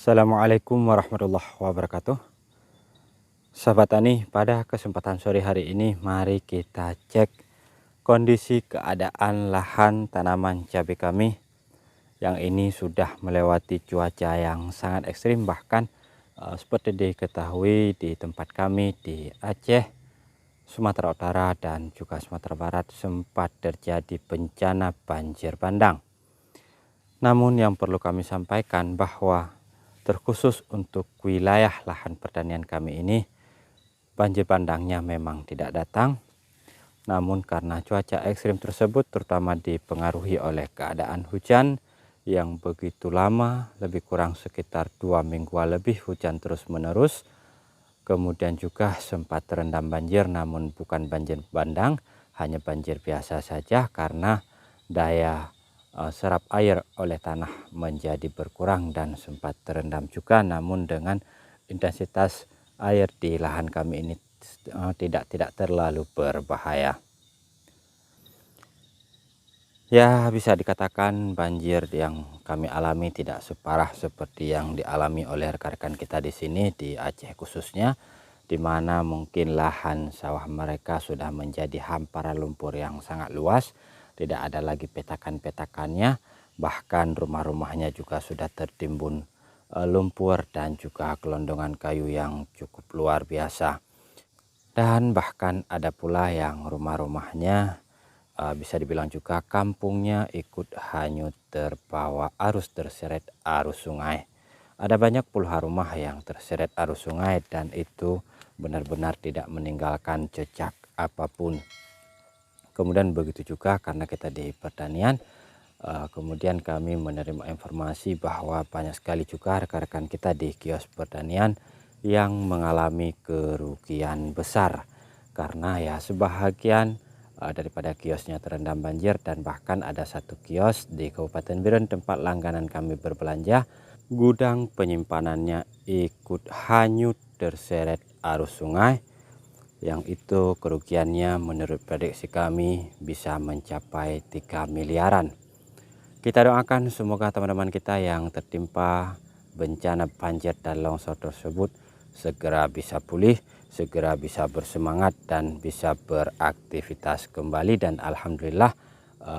Assalamualaikum warahmatullahi wabarakatuh. Sahabat tani, pada kesempatan sore hari ini mari kita cek kondisi keadaan lahan tanaman cabai kami yang ini sudah melewati cuaca yang sangat ekstrim. Bahkan seperti diketahui di tempat kami di Aceh, Sumatera Utara dan juga Sumatera Barat sempat terjadi bencana banjir bandang. Namun yang perlu kami sampaikan bahwa terkhusus untuk wilayah lahan pertanian kami ini, banjir bandangnya memang tidak datang. Namun karena cuaca ekstrim tersebut terutama dipengaruhi oleh keadaan hujan yang begitu lama, lebih kurang sekitar 2 mingguan lebih hujan terus menerus. Kemudian juga sempat terendam banjir, namun bukan banjir bandang, hanya banjir biasa saja karena daya serap air oleh tanah menjadi berkurang dan sempat terendam juga, namun dengan intensitas air di lahan kami ini tidak terlalu berbahaya. Ya, bisa dikatakan banjir yang kami alami tidak separah seperti yang dialami oleh rekan-rekan kita di sini di Aceh khususnya, di mana mungkin lahan sawah mereka sudah menjadi hamparan lumpur yang sangat luas, tidak ada lagi petakan-petakannya, bahkan rumah-rumahnya juga sudah tertimbun lumpur dan juga gelondongan kayu yang cukup luar biasa. Dan bahkan ada pula yang rumah-rumahnya bisa dibilang juga kampungnya ikut hanyut terbawa arus, terseret arus sungai. Ada banyak puluhan rumah yang terseret arus sungai dan itu benar-benar tidak meninggalkan jejak apapun. Kemudian begitu juga karena kita di pertanian, kemudian kami menerima informasi bahwa banyak sekali juga rekan-rekan kita di kios pertanian yang mengalami kerugian besar karena ya sebahagian daripada kiosnya terendam banjir, dan bahkan ada satu kios di Kabupaten Biren tempat langganan kami berbelanja, gudang penyimpanannya ikut hanyut terseret arus sungai, yang itu kerugiannya menurut prediksi kami bisa mencapai 3 miliaran. Kita doakan semoga teman-teman kita yang tertimpa bencana banjir dan longsor tersebut segera bisa pulih, segera bisa bersemangat dan bisa beraktivitas kembali. Dan alhamdulillah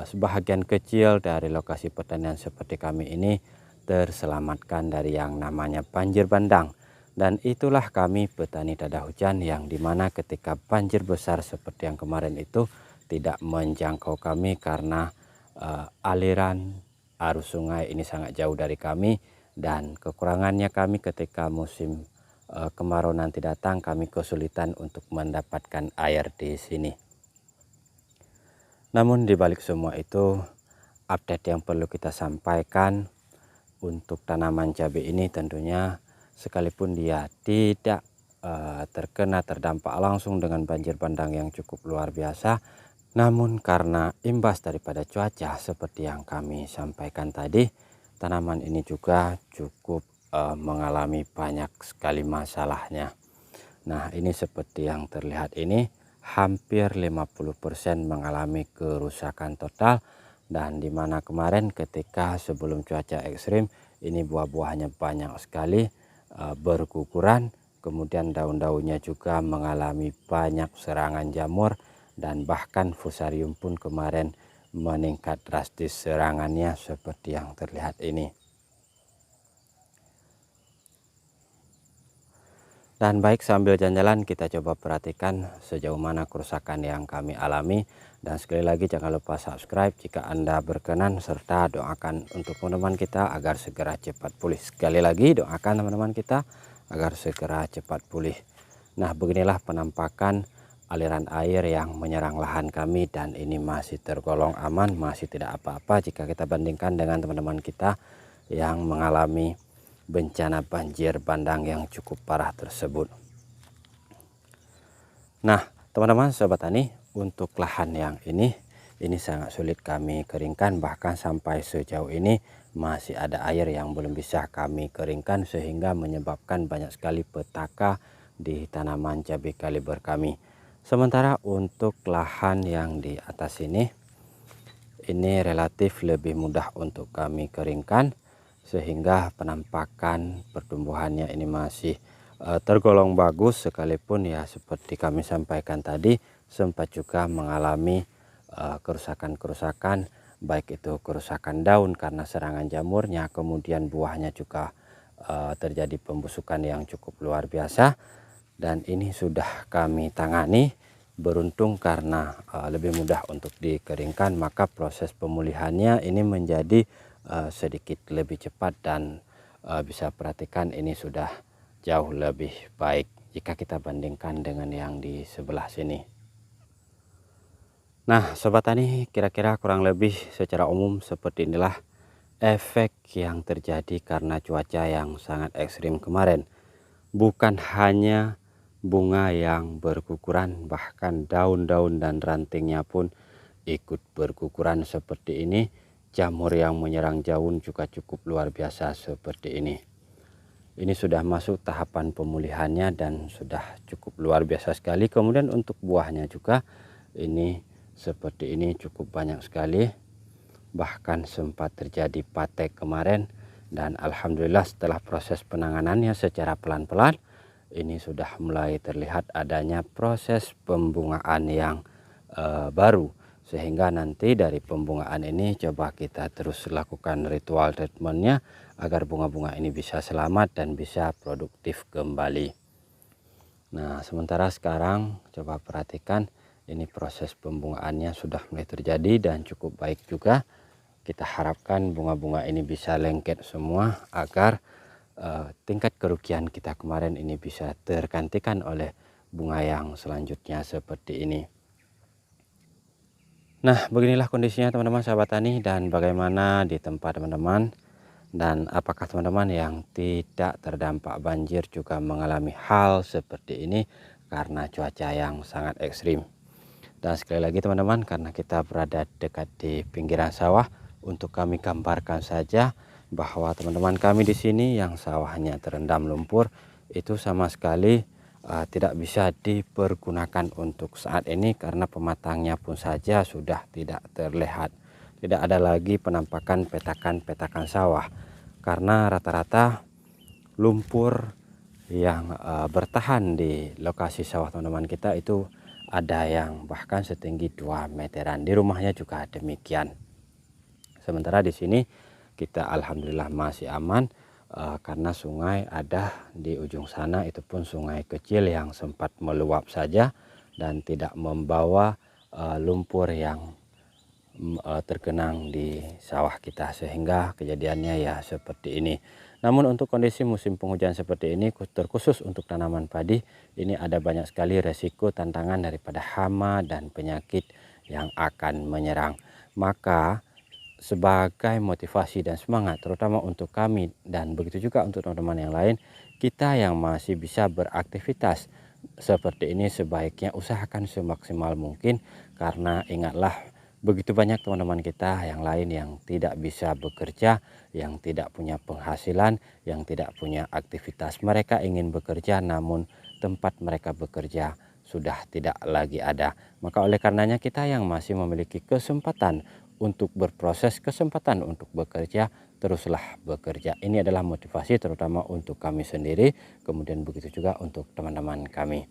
sebahagian kecil dari lokasi pertanian seperti kami ini terselamatkan dari yang namanya banjir bandang. Dan itulah kami petani dada hujan yang dimana ketika banjir besar seperti yang kemarin itu tidak menjangkau kami karena aliran arus sungai ini sangat jauh dari kami, dan kekurangannya kami ketika musim kemarau nanti datang, kami kesulitan untuk mendapatkan air di sini. Namun dibalik semua itu, update yang perlu kita sampaikan untuk tanaman cabai ini tentunya sekalipun dia tidak terkena terdampak langsung dengan banjir bandang yang cukup luar biasa, namun karena imbas daripada cuaca seperti yang kami sampaikan tadi, tanaman ini juga cukup mengalami banyak sekali masalahnya. Nah, ini seperti yang terlihat ini, hampir 50% mengalami kerusakan total, dan dimana kemarin ketika sebelum cuaca ekstrim ini buah-buahnya banyak sekali berguguran, kemudian daun-daunnya juga mengalami banyak serangan jamur, dan bahkan fusarium pun kemarin meningkat drastis serangannya seperti yang terlihat ini. Dan baik, sambil jalan-jalan kita coba perhatikan sejauh mana kerusakan yang kami alami. Dan sekali lagi jangan lupa subscribe jika Anda berkenan, serta doakan untuk teman-teman kita agar segera cepat pulih. Sekali lagi doakan teman-teman kita agar segera cepat pulih. Nah, beginilah penampakan aliran air yang menyerang lahan kami, dan ini masih tergolong aman, masih tidak apa-apa jika kita bandingkan dengan teman-teman kita yang mengalami bencana banjir bandang yang cukup parah tersebut. Nah, teman-teman sobat tani, untuk lahan yang ini sangat sulit kami keringkan, bahkan sampai sejauh ini masih ada air yang belum bisa kami keringkan sehingga menyebabkan banyak sekali petaka di tanaman cabai kaliber kami. Sementara untuk lahan yang di atas ini relatif lebih mudah untuk kami keringkan, sehingga penampakan pertumbuhannya ini masih tergolong bagus, sekalipun ya seperti kami sampaikan tadi sempat juga mengalami kerusakan-kerusakan, baik itu kerusakan daun karena serangan jamurnya, kemudian buahnya juga terjadi pembusukan yang cukup luar biasa, dan ini sudah kami tangani. Beruntung karena lebih mudah untuk dikeringkan, maka proses pemulihannya ini menjadi sedikit lebih cepat, dan bisa perhatikan ini sudah jauh lebih baik jika kita bandingkan dengan yang di sebelah sini. Nah sobat tani, kira-kira kurang lebih secara umum seperti inilah efek yang terjadi karena cuaca yang sangat ekstrim kemarin. Bukan hanya bunga yang berguguran, bahkan daun-daun dan rantingnya pun ikut berguguran seperti ini. Jamur yang menyerang daun juga cukup luar biasa seperti ini. Ini sudah masuk tahapan pemulihannya dan sudah cukup luar biasa sekali. Kemudian untuk buahnya juga ini seperti ini cukup banyak sekali. Bahkan sempat terjadi patek kemarin, dan alhamdulillah setelah proses penanganannya secara pelan-pelan, ini sudah mulai terlihat adanya proses pembungaan yang baru, sehingga nanti dari pembungaan ini coba kita terus lakukan ritual treatmentnya agar bunga-bunga ini bisa selamat dan bisa produktif kembali. Nah sementara sekarang coba perhatikan, ini proses pembungaannya sudah mulai terjadi dan cukup baik juga. Kita harapkan bunga-bunga ini bisa lengket semua agar tingkat kerugian kita kemarin ini bisa tergantikan oleh bunga yang selanjutnya seperti ini. Nah beginilah kondisinya teman-teman sahabat tani, dan bagaimana di tempat teman-teman, dan apakah teman-teman yang tidak terdampak banjir juga mengalami hal seperti ini karena cuaca yang sangat ekstrim. Dan sekali lagi teman-teman, karena kita berada dekat di pinggiran sawah, untuk kami gambarkan saja bahwa teman-teman kami di sini yang sawahnya terendam lumpur itu sama sekali tidak bisa dipergunakan untuk saat ini, karena pematangnya pun saja sudah tidak terlihat. Tidak ada lagi penampakan petakan-petakan sawah, karena rata-rata lumpur yang bertahan di lokasi sawah teman-teman kita itu ada yang bahkan setinggi 2 meteran. Di rumahnya juga demikian. Sementara di sini kita alhamdulillah masih aman karena sungai ada di ujung sana, itu pun sungai kecil yang sempat meluap saja dan tidak membawa lumpur yang tergenang di sawah kita, sehingga kejadiannya ya seperti ini. Namun untuk kondisi musim penghujan seperti ini, terkhusus untuk tanaman padi, ini ada banyak sekali resiko tantangan daripada hama dan penyakit yang akan menyerang. Maka sebagai motivasi dan semangat terutama untuk kami dan begitu juga untuk teman-teman yang lain, kita yang masih bisa beraktivitas seperti ini sebaiknya usahakan semaksimal mungkin, karena ingatlah begitu banyak teman-teman kita yang lain yang tidak bisa bekerja, yang tidak punya penghasilan, yang tidak punya aktivitas. Mereka ingin bekerja namun tempat mereka bekerja sudah tidak lagi ada. Maka oleh karenanya kita yang masih memiliki kesempatan untuk berproses, kesempatan untuk bekerja, teruslah bekerja. Ini adalah motivasi terutama untuk kami sendiri, kemudian begitu juga untuk teman-teman kami.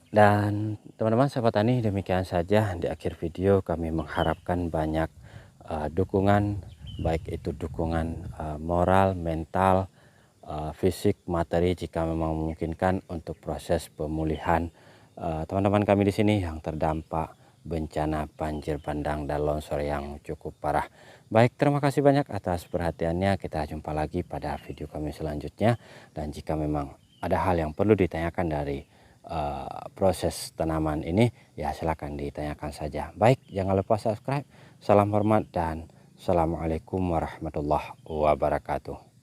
Dan teman-teman sahabat tani, demikian saja di akhir video. Kami mengharapkan banyak dukungan, baik itu dukungan moral, mental, fisik, materi jika memang memungkinkan untuk proses pemulihan teman-teman kami di sini yang terdampak bencana banjir bandang dan longsor yang cukup parah. Baik, terima kasih banyak atas perhatiannya. Kita jumpa lagi pada video kami selanjutnya, dan jika memang ada hal yang perlu ditanyakan dari proses tanaman ini, ya silakan ditanyakan saja. Baik, jangan lupa subscribe. Salam hormat dan assalamualaikum warahmatullahi wabarakatuh.